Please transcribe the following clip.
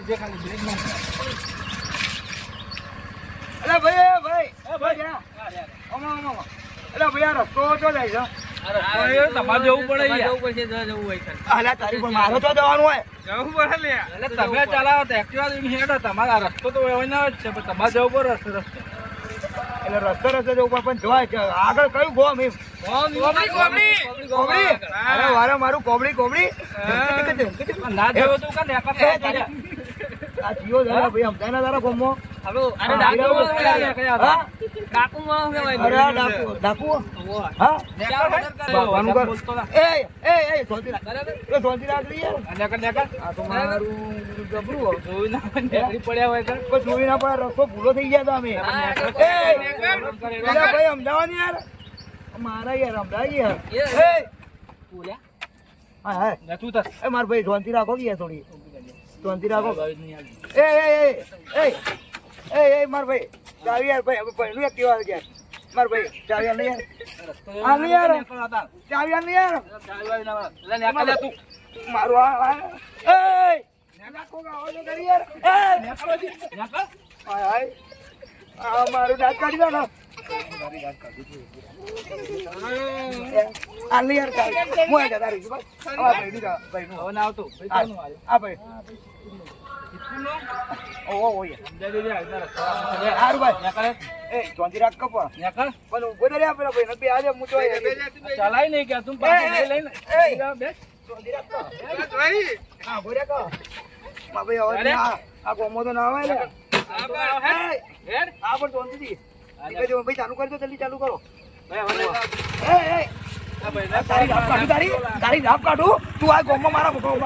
જે ખાલી બ્રેક માં અલા ભાઈ અલા ભાઈ આ રસ્તો તો જાય છે તમારે જવું પડે અલા તારી પણ મારો તો જવાનું હોય જવું પડે લે એટલે તમે ચલાવો તો એક્ટિવા લઈને હેડો તમારા રસ્તો તો એવો ના જ છે પણ તમારે જવું પડે રસ્તે એટલે રસ્તે જવું પણ જોવાય છે આગળ કયું ગોમ એમ કોબડી અરે વારે મારું કોબડી ના જવો તો કા નેકા આ જીઓ જરા ભાઈ સમજાય ના તારા ગોમો ડાકુ માં કેવાય અરે ડાકુ હા બાવાનું કર એ સોંતી રાખ આ તો મારું જબરું જોઈ ના પડ્યા હોય તો જોઈ ના પડે રસ્તો ભૂલો થઈ ગયા હતા અમે ભાઈ સમજાવવાની યાર મારા યાર સમજાય યાર હા તું તો એ માર ભાઈ શાંતિ રાખો કે યાર થોડી શાંતિ રાખો એ માર ભાઈ ચાવી યાર ભાઈ પહેલું એક્ટિવા ગયા માર ભાઈ ચાવી યાર નહીં યાર ચાવી યાર નહીં યાર તું મારું મારું દાંત કાઢી દો ને આલી યાર હું આ તારી ભાઈ ના આવતું આ ભાઈ ઓ હારું ભાઈ એ ચોંધી રાખ કપો પણ ઉભો તો રહ્યા પેલા ભાઈ નથી આજે હું તો ચલાય નહીં કે તું લઈને ચોંધી રાખ હા બોલે કહો ભાઈ હવે આ ગોમો તો ના આવે ને હા પણ ચોંધી ભાઈ ચાલુ કરજો જલ્દી ચાલુ કરો તારી ધાપ કાઢું તું આ ગોમમાં મારા મોટો